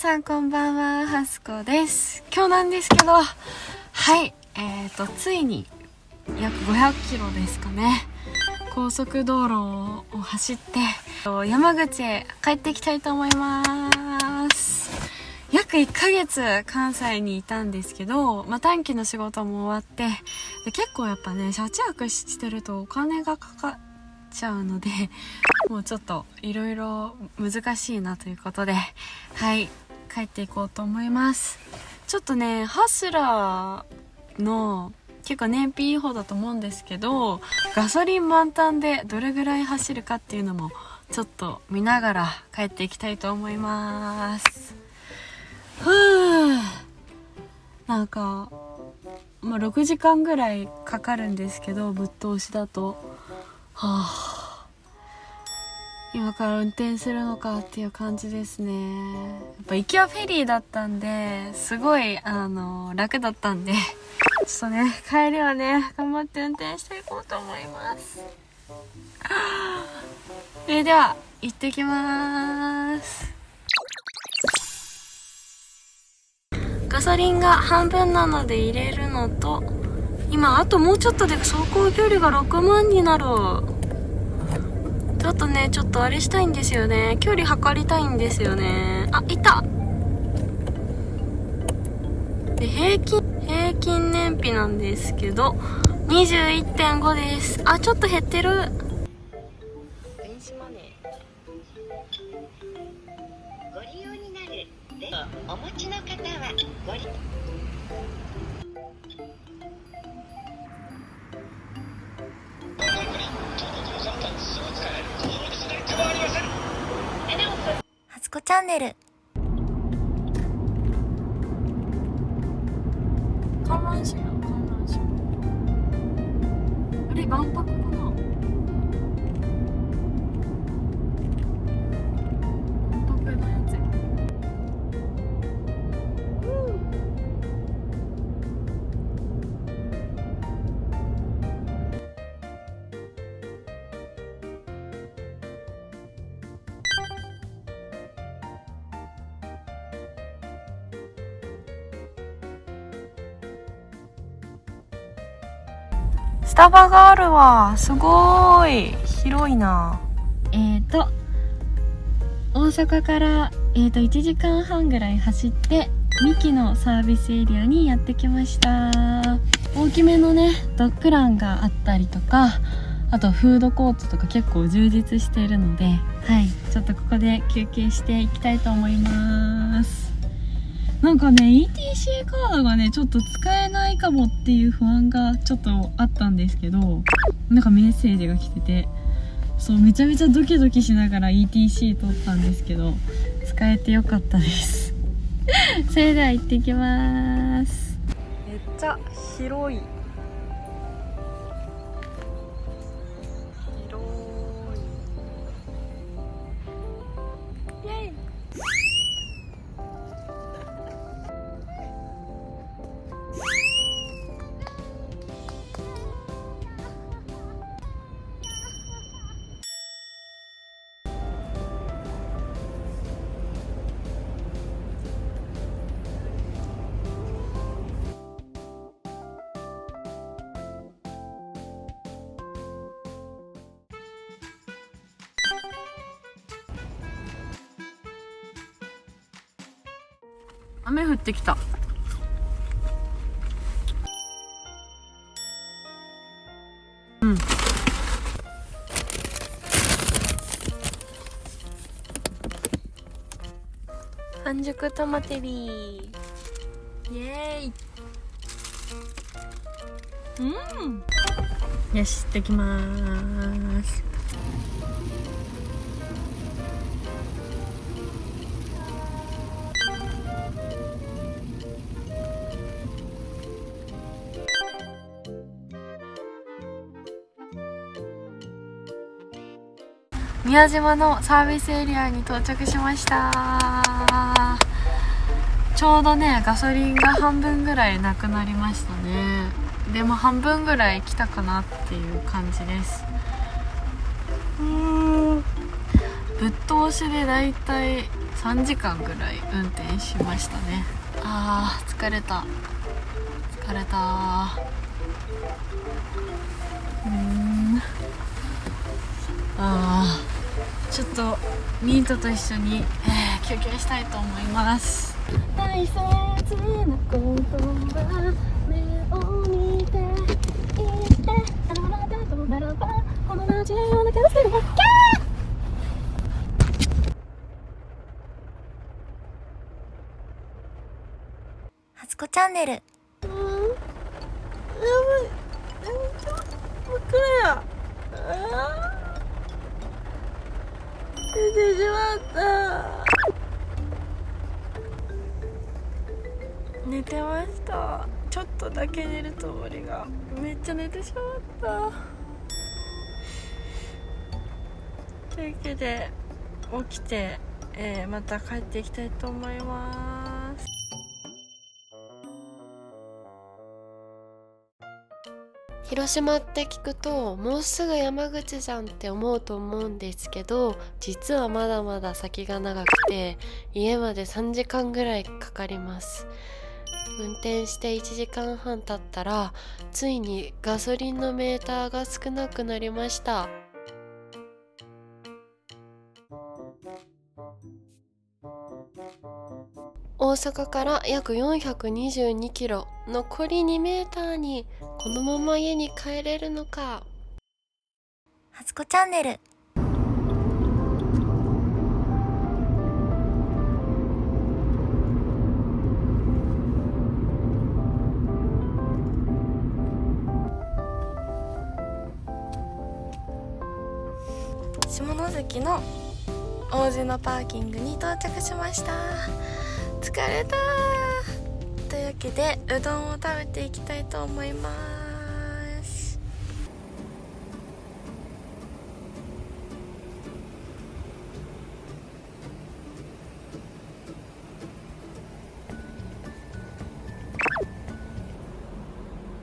さんこんばんは、はすこです。今日なんですけど、はい、ついに約500キロですかね、高速道路を走って山口へ帰ってきたいと思います。約1ヶ月関西にいたんですけど、短期の仕事も終わってで結構やっぱね、車中泊してるとお金がかかっちゃうので、もうちょっといろいろ難しいなということで、はい、帰っていこうと思います。ちょっとね、ハスラーの結構燃費いい方だと思うんですけど、ガソリン満タンでどれぐらい走るかっていうのもちょっと見ながら帰っていきたいと思います。なんか、6時間ぐらいかかるんですけど、ぶっ通しだと今から運転するのかっていう感じですね。やっぱ行きはフェリーだったんで、すごい楽だったんで、ちょっとね、帰りはね、頑張って運転していこうと思います。それでは行ってきます。ガソリンが半分なので入れるのと、今あともうちょっとで走行距離が6万になる。ちょっとあれしたいんですよね。距離測りたいんですよね。あ、いた。で、平均燃費なんですけど 21.5 です。あ、ちょっと減ってる。電子マネーご利用になるでお持ちの方はご利用。はつこチャンネル。観覧車や、観覧車。あれ、万博かな。万博のやつや。スタバがあるわ。すごーい。広いな。大阪から1時間半ぐらい走って三木のサービスエリアにやってきました。大きめのね、ドッグランがあったりとか、あとフードコートとか結構充実しているので、はい、ちょっとここで休憩していきたいと思います。なんかね、ETC カードがね、ちょっと使えないかもっていう不安がちょっとあったんですけど、なんかメッセージが来てて、そう、めちゃめちゃドキドキしながら ETC 取ったんですけど、使えてよかったですそれでは行ってきます。めっちゃ広い。イエイ。雨降ってきた。半熟トマテリー。イエーイ。よし、行ってきまーす。宮島のサービスエリアに到着しました。ちょうどね、ガソリンが半分ぐらいなくなりましたね。でも半分ぐらい来たかなっていう感じです。ぶっ通しでだいたい3時間ぐらい運転しましたね。疲れた。ちょっとミートと一緒に、休憩したいと思います。大切なことは目を見て言ってあなたとならばこのラジオの顔するわけ。初子チャンネル。やばい。真っ暗や。寝てしまった。寝てました。ちょっとだけ寝るつもりがめっちゃ寝てしまった。というわけで起きて、また帰っていきたいと思います。広島って聞くともうすぐ山口じゃんって思うと思うんですけど、実はまだまだ先が長くて家まで3時間ぐらいかかります。運転して1時間半経ったらついにガソリンのメーターが少なくなりました。大阪から約422キロ、残り2メーターにこのまま家に帰れるのか。初子チャンネル。下関の王子のパーキングに到着しました。疲れた。というわけでうどんを食べていきたいと思います。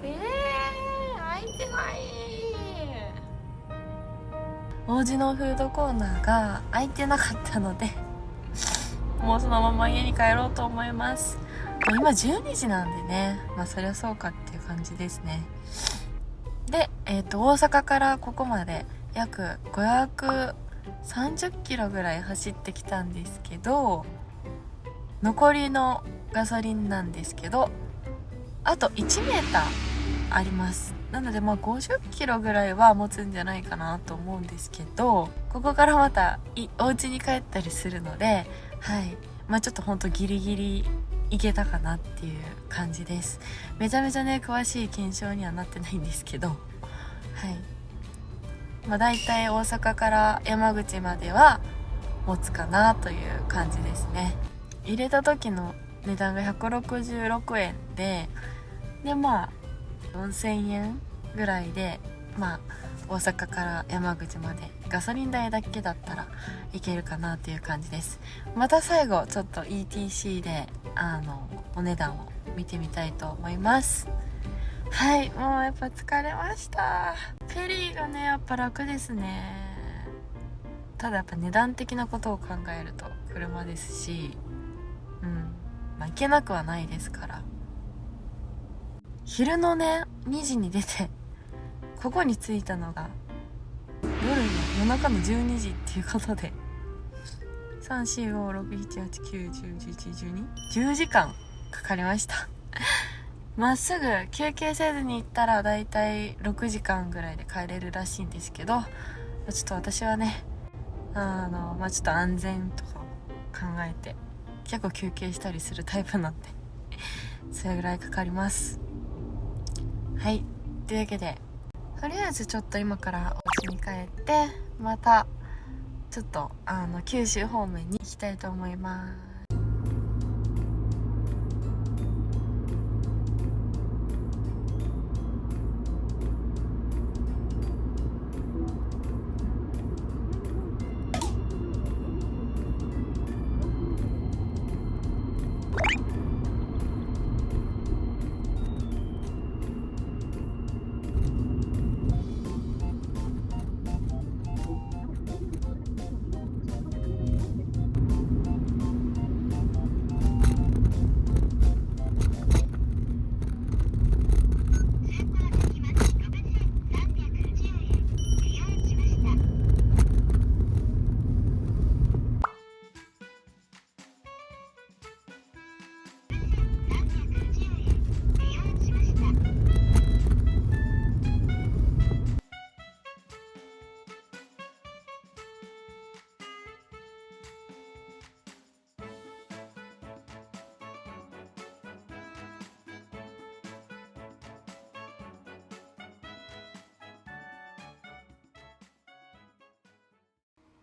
開いてない。王子のフードコーナーが開いてなかったのでもうそのまま家に帰ろうと思います。今12時なんでね、そりゃそうかっていう感じですね。で、大阪からここまで約530キロぐらい走ってきたんですけど、残りのガソリンなんですけどあと1メーターあります。なので50キロぐらいは持つんじゃないかなと思うんですけど、ここからまたお家に帰ったりするので、ちょっとほんとギリギリいけたかなっていう感じです。めちゃめちゃね詳しい検証にはなってないんですけど、だいたい大阪から山口までは持つかなという感じですね。入れた時の値段が166円で4000円ぐらいで大阪から山口までガソリン代だけだったらいけるかなっていう感じです。また最後ちょっと ETC でお値段を見てみたいと思います。もうやっぱ疲れました。フェリーがねやっぱ楽ですね。ただやっぱ値段的なことを考えると車ですし、行けなくはないですから。昼のね2時に出てここに着いたのが夜中の12時っていうことで345678910111210時間かかりました。まっすぐ休憩せずに行ったらだいたい6時間ぐらいで帰れるらしいんですけど、ちょっと私はねちょっと安全とかを考えて結構休憩したりするタイプなんでそれぐらいかかります。というわけでとりあえずちょっと今からお家に帰ってまたちょっと九州方面に行きたいと思います。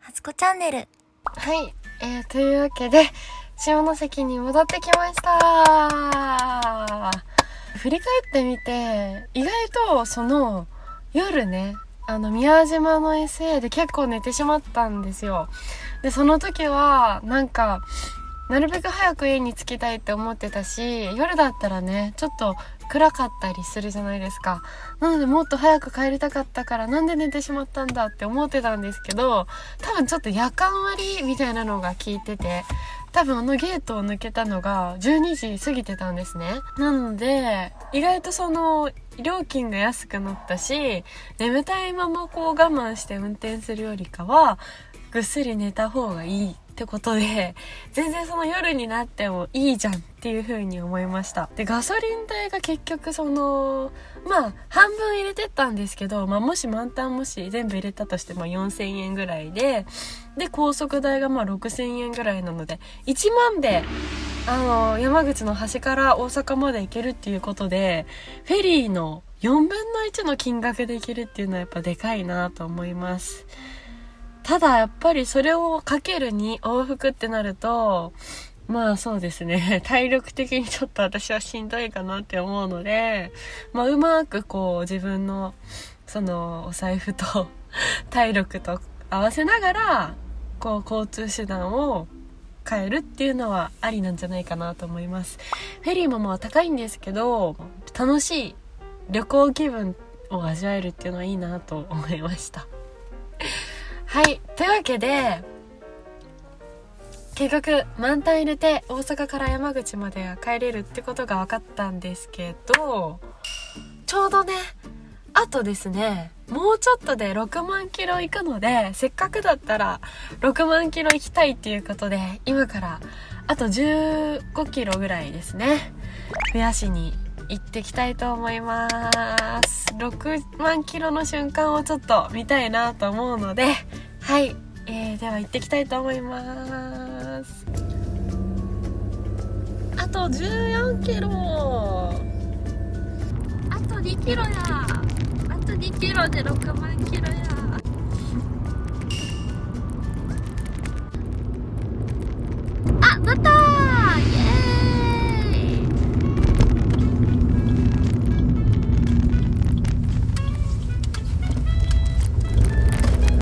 初子チャンネル。はい、というわけで下関に戻ってきました。振り返ってみて意外とその夜ね宮島の SA で結構寝てしまったんですよ。でその時はなんかなるべく早く家に着きたいって思ってたし、夜だったらねちょっと暗かったりするじゃないですか。なのでもっと早く帰りたかったからなんで寝てしまったんだって思ってたんですけど、多分ちょっと夜間割みたいなのが効いてて、多分ゲートを抜けたのが12時過ぎてたんですね。なので意外とその料金が安くなったし、眠たいままこう我慢して運転するよりかはぐっすり寝た方がいいってことで、全然その夜になってもいいじゃんっていう風に思いました。でガソリン代が結局その半分入れてったんですけど、もし満タンもし全部入れたとして4000円ぐらいで高速代が6000円ぐらいなので1万で山口の端から大阪まで行けるっていうことで、フェリーの4分の1の金額で行けるっていうのはやっぱでかいなと思います。ただやっぱりそれをかける2往復ってなるとそうですね、体力的にちょっと私はしんどいかなって思うので、うまくこう自分のそのお財布と体力と合わせながらこう交通手段を変えるっていうのはありなんじゃないかなと思います。フェリーも高いんですけど楽しい旅行気分を味わえるっていうのはいいなと思いました。はい、というわけで結局満タン入れて大阪から山口までは帰れるってことが分かったんですけど、ちょうどねあとですねもうちょっとで6万キロ行くので、せっかくだったら6万キロ行きたいっていうことで今からあと15キロぐらいですね増やしに行ってきたいと思います。6万キロの瞬間をちょっと見たいなと思うので、はい、では行ってきたいと思います。あと14キロ、あと2キロや、あと2キロで6万キロや。あ、なったー、イエーイ。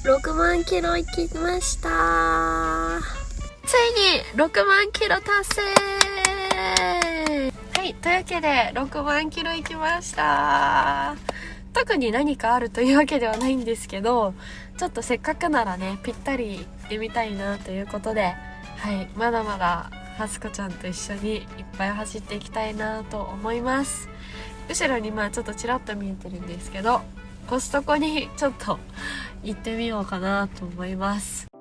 6万キロ行きました。ついに6万キロ達成。はい、というわけで6万キロ行きました。特に何かあるというわけではないんですけど、ちょっとせっかくならねぴったり行ってみたいなということで、はい、まだまだはすこちゃんと一緒にいっぱい走っていきたいなと思います。後ろにちょっとちらっと見えてるんですけど、コストコにちょっと行ってみようかなと思います。